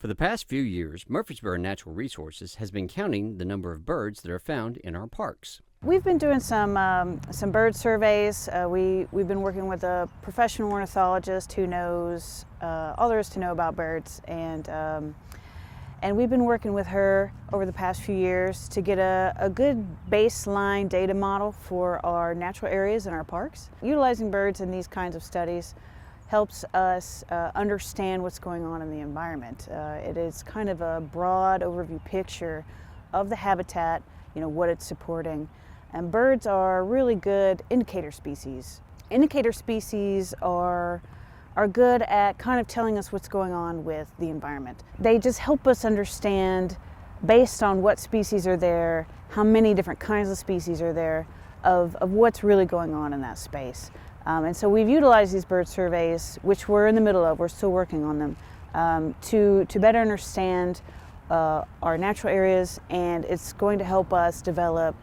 For the past few years, Murfreesboro Natural Resources has been counting the number of birds that are found in our parks. We've been doing some bird surveys. We've been working with a professional ornithologist who knows all there is to know about birds, and we've been working with her over the past few years to get a good baseline data model for our natural areas in our parks. Utilizing birds in these kinds of studies helps us understand what's going on in the environment. It is kind of a broad overview picture of the habitat, what it's supporting. And birds are really good indicator species. Indicator species are good at kind of telling us what's going on with the environment. They just help us understand, based on what species are there, how many different kinds of species are there, of what's really going on in that space. And so we've utilized these bird surveys, which we're in the middle of, we're still working on them, to better understand our natural areas, and it's going to help us develop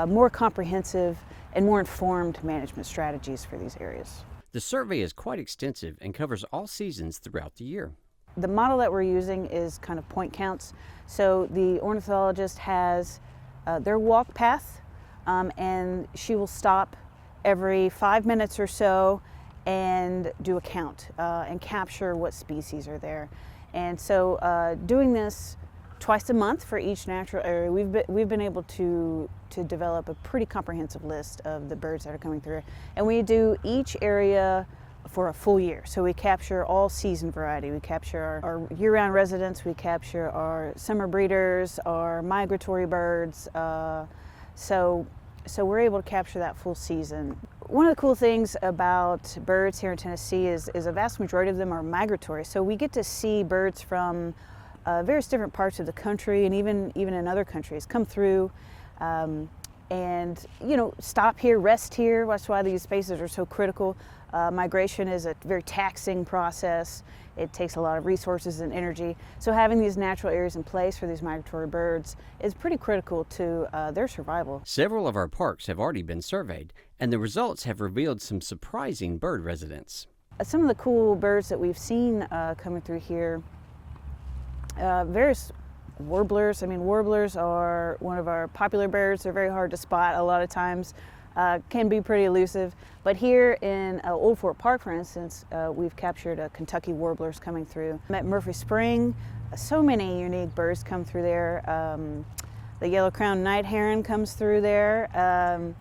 more comprehensive and more informed management strategies for these areas. The survey is quite extensive and covers all seasons throughout the year. The model that we're using is kind of point counts. So the ornithologist has their walk path, and she will stop every 5 minutes or so and do a count and capture what species are there. And so doing this twice a month for each natural area, we've been able to develop a pretty comprehensive list of the birds that are coming through. And we do each area for a full year. So we capture all season variety. We capture our year-round residents, we capture our summer breeders, our migratory birds. So we're able to capture that full season. One of the cool things about birds here in Tennessee is a vast majority of them are migratory. So we get to see birds from various different parts of the country, and even in other countries, come through and stop here, rest here. That's why these spaces are so critical. Migration is a very taxing process. It takes a lot of resources and energy. So having these natural areas in place for these migratory birds is pretty critical to their survival. Several of our parks have already been surveyed, and the results have revealed some surprising bird residents. Some of the cool birds that we've seen coming through here, various warblers. Warblers are one of our popular birds. They're very hard to spot a lot of times. Can be pretty elusive, but here in Old Fort Park, for instance, we've captured Kentucky warblers coming through. At Murfreesboro, so many unique birds come through there. The yellow-crowned night heron comes through there.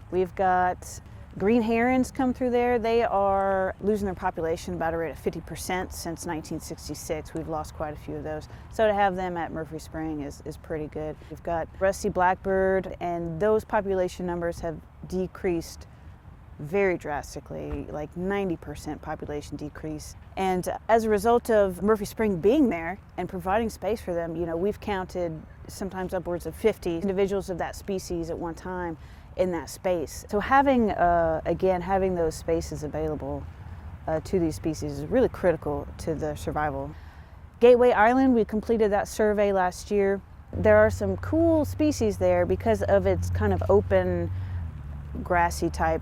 We've got green herons come through there. They are losing their population about a rate of 50% since 1966. We've lost quite a few of those. So to have them at Murfreesboro is pretty good. We've got rusty blackbird, and those population numbers have decreased very drastically, like 90% population decrease. And as a result of Murfreesboro being there and providing space for them, we've counted sometimes upwards of 50 individuals of that species at one time in that space. So having those spaces available to these species is really critical to their survival. Gateway Island, we completed that survey last year. There are some cool species there because of its kind of open, grassy type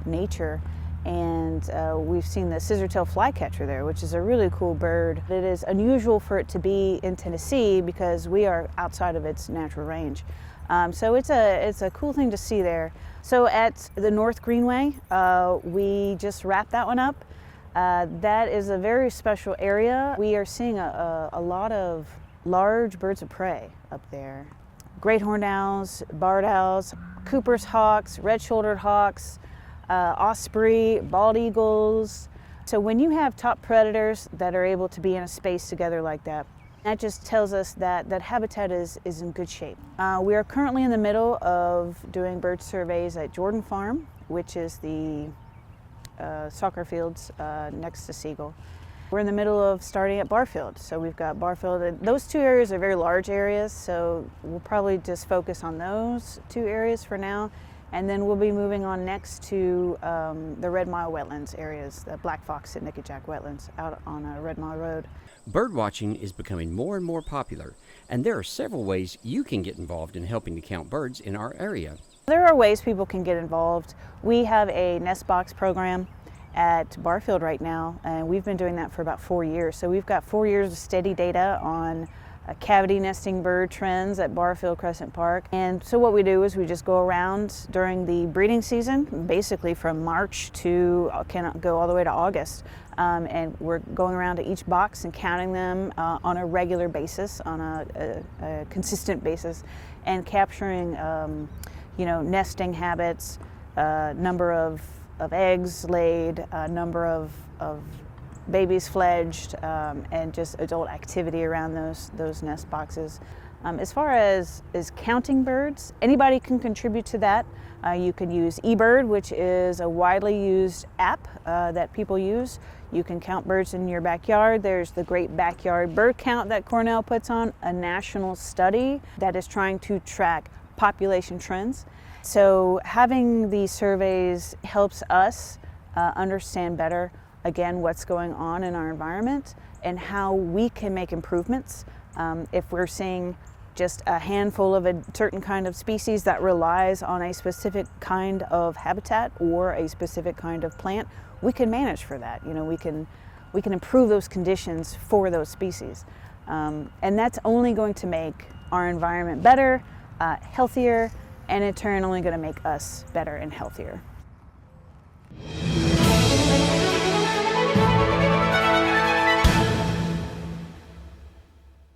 nature. And we've seen the scissor-tailed flycatcher there, which is a really cool bird. It is unusual for it to be in Tennessee because we are outside of its natural range. So it's a cool thing to see there. So at the North Greenway, we just wrapped that one up. That is a very special area. We are seeing a lot of large birds of prey up there. Great horned owls, barred owls, Cooper's hawks, red-shouldered hawks, osprey, bald eagles. So when you have top predators that are able to be in a space together like that, that just tells us that habitat is in good shape. We are currently in the middle of doing bird surveys at Jordan Farm, which is the soccer fields next to Siegel. We're in the middle of starting at Barfield. So we've got Barfield, and those two areas are very large areas, so we'll probably just focus on those two areas for now. And then we'll be moving on next to the Red Mile wetlands areas, the Black Fox and Nickajack wetlands out on Red Mile Road. Bird watching is becoming more and more popular, and there are several ways you can get involved in helping to count birds in our area. There are ways people can get involved. We have a nest box program, at Barfield right now, and we've been doing that for about 4 years. So we've got 4 years of steady data on cavity nesting bird trends at Barfield Crescent Park. And so what we do is we just go around during the breeding season, basically from March to, can go all the way to August. And we're going around to each box and counting them on a regular basis, on a consistent basis, and capturing nesting habits, number of eggs laid, number of babies fledged, and just adult activity around those nest boxes. As far as counting birds, anybody can contribute to that. You can use eBird, which is a widely used app that people use. You can count birds in your backyard. There's the Great Backyard Bird Count that Cornell puts on, a national study that is trying to track population trends. So having these surveys helps us understand better, again, what's going on in our environment and how we can make improvements. If we're seeing just a handful of a certain kind of species that relies on a specific kind of habitat or a specific kind of plant, we can manage for that. We can improve those conditions for those species. And that's only going to make our environment better, healthier, and in turn only going to make us better and healthier.